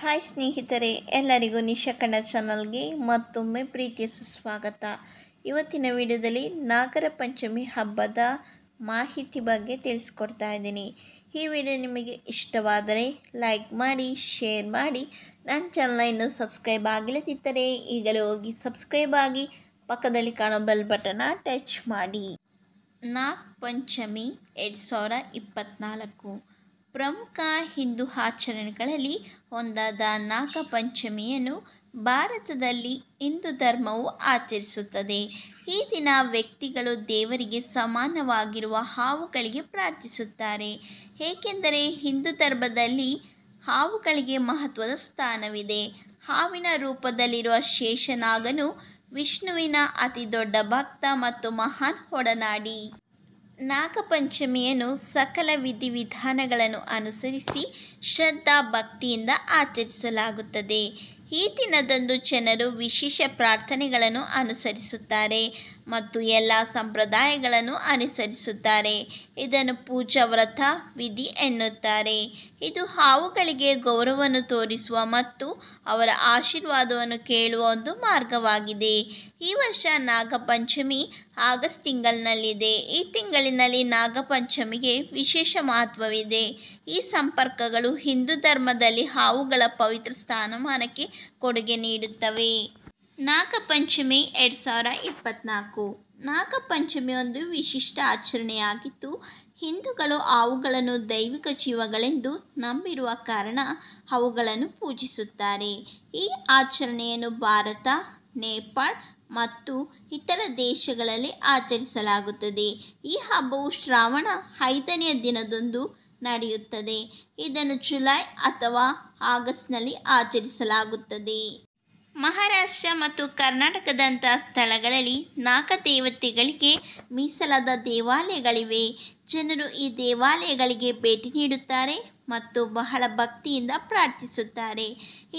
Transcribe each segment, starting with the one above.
Hi ಸ್ನೇಹಿತರೆ, ಎಲ್ಲರಿಗೂ ನಿಶಾ ಕನ್ನಡ ಚಾನಲ್ಗೆ ಮತ್ತೊಮ್ಮೆ ಪ್ರೀತಿಯ ಸುಸ್ವಾಗತ. ಇವತ್ತಿನ ವಿಡಿಯೋದಲ್ಲಿ ನಾಗರ ಪಂಚಮಿ ಹಬ್ಬದ ಮಾಹಿತಿ ಬಗ್ಗೆ ತಿಳಿಸ್ಕೊಡ್ತಾ ಇದ್ದೀನಿ. ಈ ವಿಡಿಯೋ ನಿಮಗೆ ಇಷ್ಟವಾದರೆ ಲೈಕ್ ಮಾಡಿ, ಶೇರ್ ಮಾಡಿ. ನನ್ನ ಚಾನಲ್ನ ಇನ್ನೂ ಸಬ್ಸ್ಕ್ರೈಬ್ ಆಗಿಲ್ಲದಿದ್ದರೆ ಈಗಲೇ ಹೋಗಿ ಸಬ್ಸ್ಕ್ರೈಬ್ ಆಗಿ, ಪಕ್ಕದಲ್ಲಿ ಕಾಣೋ ಬೆಲ್ ಬಟನ್ನ ಟಚ್ ಮಾಡಿ. ನಾಗ ಪಂಚಮಿ 2024 ಪ್ರಮುಖ ಹಿಂದೂ ಆಚರಣೆಗಳಲ್ಲಿ ಒಂದಾದ ನಾಗಪಂಚಮಿಯನ್ನು ಭಾರತದಲ್ಲಿ ಹಿಂದೂ ಧರ್ಮವು ಆಚರಿಸುತ್ತದೆ. ಈ ದಿನ ವ್ಯಕ್ತಿಗಳು ದೇವರಿಗೆ ಸಮಾನವಾಗಿರುವ ಹಾವುಗಳಿಗೆ ಪ್ರಾರ್ಥಿಸುತ್ತಾರೆ, ಏಕೆಂದರೆ ಹಿಂದೂ ಧರ್ಮದಲ್ಲಿ ಹಾವುಗಳಿಗೆ ಮಹತ್ವದ ಸ್ಥಾನವಿದೆ. ಹಾವಿನ ರೂಪದಲ್ಲಿರುವ ಶೇಷನಾಗನು ವಿಷ್ಣುವಿನ ಅತಿ ದೊಡ್ಡ ಭಕ್ತ ಮತ್ತು ಮಹಾನ್ ಒಡನಾಡಿ. ನಾಗಪಂಚಮಿಯನ್ನು ಸಕಲ ವಿಧಿವಿಧಾನಗಳನ್ನು ಅನುಸರಿಸಿ ಶ್ರದ್ಧಾ ಭಕ್ತಿಯಿಂದ ಆಚರಿಸಲಾಗುತ್ತದೆ. ಈ ದಿನದಂದು ಜನರು ವಿಶೇಷ ಪ್ರಾರ್ಥನೆಗಳನ್ನು ಅನುಸರಿಸುತ್ತಾರೆ ಮತ್ತು ಎಲ್ಲ ಸಂಪ್ರದಾಯಗಳನ್ನು ಅನುಸರಿಸುತ್ತಾರೆ. ಇದನ್ನು ಪೂಜಾ ವ್ರತ ವಿಧಿ ಎನ್ನುತ್ತಾರೆ. ಇದು ಹಾವುಗಳಿಗೆ ಗೌರವವನ್ನು ತೋರಿಸುವ ಮತ್ತು ಅವರ ಆಶೀರ್ವಾದವನ್ನು ಕೇಳುವ ಒಂದು ಮಾರ್ಗವಾಗಿದೆ. ಈ ವರ್ಷ ನಾಗಪಂಚಮಿ ಆಗಸ್ಟ್ ತಿಂಗಳಿನಲ್ಲಿದೆ. ಈ ತಿಂಗಳಿನಲ್ಲಿ ನಾಗಪಂಚಮಿಗೆ ವಿಶೇಷ ಮಹತ್ವವಿದೆ. ಈ ಸಂಪರ್ಕಗಳು ಹಿಂದೂ ಧರ್ಮದಲ್ಲಿ ಹಾವುಗಳ ಪವಿತ್ರ ಸ್ಥಾನಮಾನಕ್ಕೆ ಕೊಡುಗೆ ನೀಡುತ್ತವೆ. ನಾಗಪಂಚಮಿ 2024 ನಾಗಪಂಚಮಿ ಒಂದು ವಿಶಿಷ್ಟ ಆಚರಣೆಯಾಗಿದ್ದು, ಹಿಂದೂಗಳು ಹಾವುಗಳನ್ನು ದೈವಿಕ ಜೀವಗಳೆಂದು ನಂಬಿರುವ ಕಾರಣ ಅವುಗಳನ್ನು ಪೂಜಿಸುತ್ತಾರೆ. ಈ ಆಚರಣೆಯನ್ನು ಭಾರತ, ನೇಪಾಳ ಮತ್ತು ಇತರ ದೇಶಗಳಲ್ಲಿ ಆಚರಿಸಲಾಗುತ್ತದೆ. ಈ ಹಬ್ಬವು ಶ್ರಾವಣ 5ನೇ ದಿನದಂದು ನಡೆಯುತ್ತದೆ. ಇದನ್ನು ಜುಲೈ ಅಥವಾ ಆಗಸ್ಟ್ನಲ್ಲಿ ಆಚರಿಸಲಾಗುತ್ತದೆ. ಮಹಾರಾಷ್ಟ್ರ ಮತ್ತು ಕರ್ನಾಟಕದಂತಹ ಸ್ಥಳಗಳಲ್ಲಿ ನಾಗದೇವತೆಗಳಿಗೆ ಮೀಸಲಾದ ದೇವಾಲಯಗಳಿವೆ. ಜನರು ಈ ದೇವಾಲಯಗಳಿಗೆ ಭೇಟಿ ನೀಡುತ್ತಾರೆ ಮತ್ತು ಬಹಳ ಭಕ್ತಿಯಿಂದ ಪ್ರಾರ್ಥಿಸುತ್ತಾರೆ.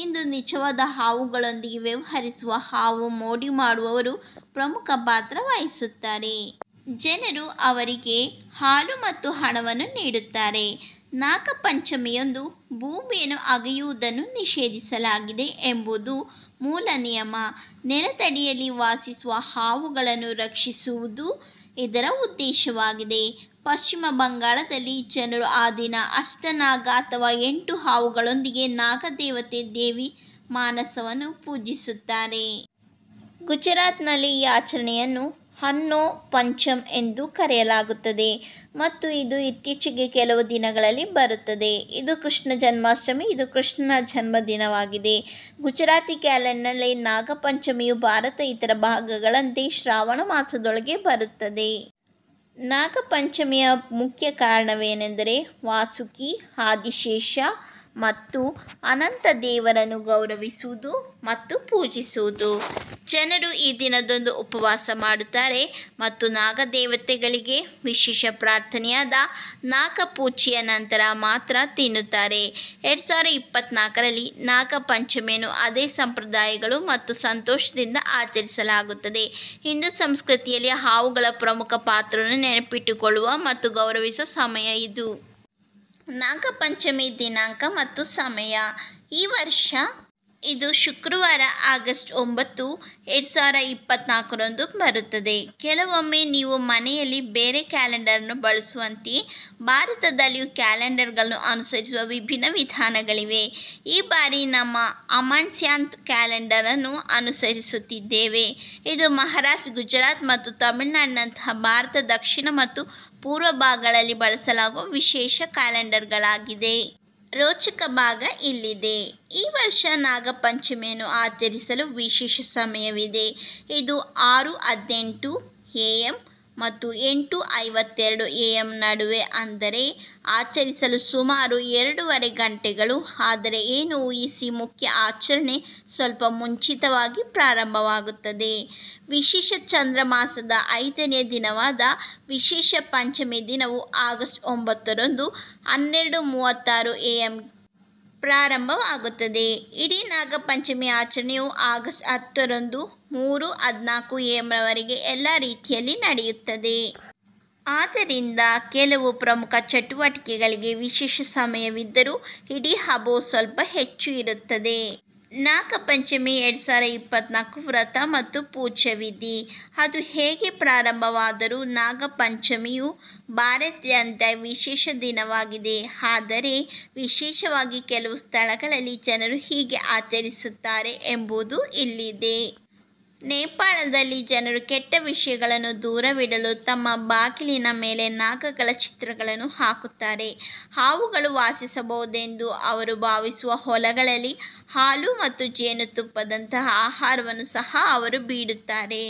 ಇಂದು ನಿಜವಾದ ಹಾವುಗಳೊಂದಿಗೆ ವ್ಯವಹರಿಸುವ ಹಾವು ಮೋಡಿ ಮಾಡುವವರು ಪ್ರಮುಖ ಪಾತ್ರ ವಹಿಸುತ್ತಾರೆ. ಜನರು ಅವರಿಗೆ ಹಾಲು ಮತ್ತು ಹಣವನ್ನು ನೀಡುತ್ತಾರೆ. ನಾಗಪಂಚಮಿಯಂದು ಭೂಮಿಯನ್ನು ಅಗೆಯುವುದನ್ನು ನಿಷೇಧಿಸಲಾಗಿದೆ ಎಂಬುದು ಮೂಲ ನಿಯಮ. ನೆಲದಡಿಯಲ್ಲಿ ವಾಸಿಸುವ ಹಾವುಗಳನ್ನು ರಕ್ಷಿಸುವುದು ಇದರ ಉದ್ದೇಶವಾಗಿದೆ. ಪಶ್ಚಿಮ ಬಂಗಾಳದಲ್ಲಿ ಜನರು ಆ ದಿನ ಅಷ್ಟನಾಗ ಅಥವಾ 8 ಹಾವುಗಳೊಂದಿಗೆ ನಾಗದೇವತೆ ದೇವಿ ಮಾನಸವನ್ನು ಪೂಜಿಸುತ್ತಾರೆ. ಗುಜರಾತ್ನಲ್ಲಿ ಈ ಆಚರಣೆಯನ್ನು ಹನ್ನೋ ಪಂಚಮ್ ಎಂದು ಕರೆಯಲಾಗುತ್ತದೆ ಮತ್ತು ಇದು ಇತ್ತೀಚೆಗೆ ಕೆಲವು ದಿನಗಳಲ್ಲಿ ಬರುತ್ತದೆ. ಇದು ಕೃಷ್ಣ ಜನ್ಮಾಷ್ಟಮಿ. ಇದು ಕೃಷ್ಣನ ಜನ್ಮದಿನವಾಗಿದೆ. ಗುಜರಾತಿ ಕ್ಯಾಲೆಂಡರ್ನಲ್ಲಿ ನಾಗಪಂಚಮಿಯು ಭಾರತ ಇತರ ಭಾಗಗಳಂತೆ ಶ್ರಾವಣ ಮಾಸದೊಳಗೆ ಬರುತ್ತದೆ. ನಾಗಪಂಚಮಿಯ ಮುಖ್ಯ ಕಾರಣವೇನೆಂದರೆ ವಾಸುಕಿ, ಆದಿಶೇಷ ಮತ್ತು ಅನಂತ ದೇವರನ್ನು ಗೌರವಿಸುವುದು ಮತ್ತು ಪೂಜಿಸುವುದು. ಜನರು ಈ ದಿನದಂದು ಉಪವಾಸ ಮಾಡುತ್ತಾರೆ ಮತ್ತು ನಾಗದೇವತೆಗಳಿಗೆ ವಿಶೇಷ ಪ್ರಾರ್ಥನೆಯಾದ ನಾಗಪೂಜೆಯ ನಂತರ ಮಾತ್ರ ತಿನ್ನುತ್ತಾರೆ. 2024ರಲ್ಲಿ ನಾಗಪಂಚಮಿಯನ್ನು ಅದೇ ಸಂಪ್ರದಾಯಗಳು ಮತ್ತು ಸಂತೋಷದಿಂದ ಆಚರಿಸಲಾಗುತ್ತದೆ. ಹಿಂದೂ ಸಂಸ್ಕೃತಿಯಲ್ಲಿ ಹಾವುಗಳ ಪ್ರಮುಖ ಪಾತ್ರವನ್ನು ನೆನಪಿಟ್ಟುಕೊಳ್ಳುವ ಮತ್ತು ಗೌರವಿಸುವ ಸಮಯ ಇದು. ನಾಗಪಂಚಮಿ ದಿನಾಂಕ ಮತ್ತು ಸಮಯ: ಈ ವರ್ಷ ಇದು ಶುಕ್ರವಾರ ಆಗಸ್ಟ್ 9, 2024ರಂದು ಬರುತ್ತದೆ. ಕೆಲವೊಮ್ಮೆ ನೀವು ಮನೆಯಲ್ಲಿ ಬೇರೆ ಕ್ಯಾಲೆಂಡರನ್ನು ಬಳಸುವಂತೆಯೇ ಭಾರತದಲ್ಲಿಯೂ ಕ್ಯಾಲೆಂಡರ್ಗಳನ್ನು ಅನುಸರಿಸುವ ವಿಭಿನ್ನ ವಿಧಾನಗಳಿವೆ. ಈ ಬಾರಿ ನಮ್ಮ ಅಮಾವಾಸ್ಯಾಂತ್ ಕ್ಯಾಲೆಂಡರನ್ನು ಅನುಸರಿಸುತ್ತಿದ್ದೇವೆ. ಇದು ಮಹಾರಾಷ್ಟ್ರ, ಗುಜರಾತ್ ಮತ್ತು ತಮಿಳುನಾಡಿನಂತಹ ಭಾರತದ ದಕ್ಷಿಣ ಮತ್ತು ಪೂರ್ವ ಭಾಗಗಳಲ್ಲಿ ಬಳಸಲಾಗುವ ವಿಶೇಷ ಕ್ಯಾಲೆಂಡರ್ಗಳಾಗಿದೆ. ರೋಚಕ ಭಾಗ ಇಲ್ಲಿದೆ. ಈ ವರ್ಷ ನಾಗಪಂಚಮಿಯನ್ನು ಆಚರಿಸಲು ವಿಶೇಷ ಸಮಯವಿದೆ. ಇದು 6:18 AM ಮತ್ತು 8:52 AM ನಡುವೆ, ಅಂದರೆ ಆಚರಿಸಲು ಸುಮಾರು 2.5 ಗಂಟೆಗಳು. ಆದರೆ ಏನು ಊಹಿಸಿ, ಮುಖ್ಯ ಆಚರಣೆ ಸ್ವಲ್ಪ ಮುಂಚಿತವಾಗಿ ಪ್ರಾರಂಭವಾಗುತ್ತದೆ. ವಿಶೇಷ ಚಾಂದ್ರಮಾಸದ 5ನೇ ದಿನವಾದ ವಿಶೇಷ ಪಂಚಮಿ ದಿನವು ಆಗಸ್ಟ್ 9ರಂದು 12:36 AM ಪ್ರಾರಂಭವಾಗುತ್ತದೆ. ಇಡೀ ನಾಗಪಂಚಮಿ ಆಚರಣೆಯು ಆಗಸ್ಟ್ 10ರಂದು 3:14 AM ರವರೆಗೆ ಎಲ್ಲ ರೀತಿಯಲ್ಲಿ ನಡೆಯುತ್ತದೆ. ಆದ್ದರಿಂದ ಕೆಲವು ಪ್ರಮುಖ ಚಟುವಟಿಕೆಗಳಿಗೆ ವಿಶೇಷ ಸಮಯವಿದ್ದರೂ ಇಡೀ ಹಬ್ಬವು ಸ್ವಲ್ಪ ಹೆಚ್ಚು ಇರುತ್ತದೆ. ನಾಗಪಂಚಮಿ 2024 ವ್ರತ ಮತ್ತು ಪೂಜಾ ವಿಧಿ. ಅದು ಹೇಗೆ ಪ್ರಾರಂಭವಾದರೂ ನಾಗಪಂಚಮಿಯು ಭಾರತದಾದ್ಯಂತ ವಿಶೇಷ ದಿನವಾಗಿದೆ. ಆದರೆ ವಿಶೇಷವಾಗಿ ಕೆಲವು ಸ್ಥಳಗಳಲ್ಲಿ ಜನರು ಹೀಗೆ ಆಚರಿಸುತ್ತಾರೆ ಎಂಬುದು ಇಲ್ಲಿದೆ. ನೇಪಾಳದಲ್ಲಿ ಜನರು ಕೆಟ್ಟ ವಿಷಯಗಳನ್ನು ದೂರವಿಡಲು ತಮ್ಮ ಬಾಗಿಲಿನ ಮೇಲೆ ನಾಗಗಳ ಚಿತ್ರಗಳನ್ನು ಹಾಕುತ್ತಾರೆ. ಹಾವುಗಳು ವಾಸಿಸಬಹುದೆಂದು ಅವರು ಭಾವಿಸುವ ಹೊಲಗಳಲ್ಲಿ ಹಾಲು ಮತ್ತು ಜೇನುತುಪ್ಪದಂತಹ ಆಹಾರವನ್ನು ಸಹ ಅವರು ಬಿಡುತ್ತಾರೆ.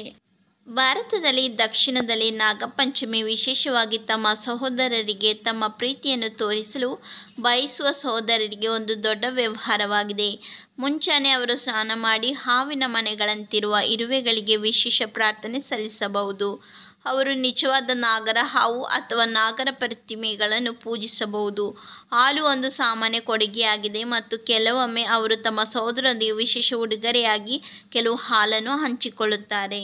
ಭಾರತದಲ್ಲಿ ದಕ್ಷಿಣದಲ್ಲಿ ನಾಗಪಂಚಮಿ ವಿಶೇಷವಾಗಿ ತಮ್ಮ ಸಹೋದರರಿಗೆ ತಮ್ಮ ಪ್ರೀತಿಯನ್ನು ತೋರಿಸಲು ಬಯಸುವ ಸಹೋದರರಿಗೆ ಒಂದು ದೊಡ್ಡ ವ್ಯವಹಾರವಾಗಿದೆ. ಮುಂಚಾನೆ ಅವರು ಸ್ನಾನ ಮಾಡಿ ಹಾವಿನ ಮನೆಗಳಂತಿರುವ ಇರುವೆಗಳಿಗೆ ವಿಶೇಷ ಪ್ರಾರ್ಥನೆ ಸಲ್ಲಿಸಬಹುದು. ಅವರು ನಿಜವಾದ ನಾಗರ ಹಾವು ಅಥವಾ ನಾಗರ ಪ್ರತಿಮೆಗಳನ್ನು ಪೂಜಿಸಬಹುದು. ಹಾಲು ಒಂದು ಸಾಮಾನ್ಯ ಕೊಡುಗೆಯಾಗಿದೆ ಮತ್ತು ಕೆಲವೊಮ್ಮೆ ಅವರು ತಮ್ಮ ಸಹೋದರರೊಂದಿಗೆ ವಿಶೇಷ ಉಡುಗೊರೆಯಾಗಿ ಕೆಲವು ಹಾಲನ್ನು ಹಂಚಿಕೊಳ್ಳುತ್ತಾರೆ.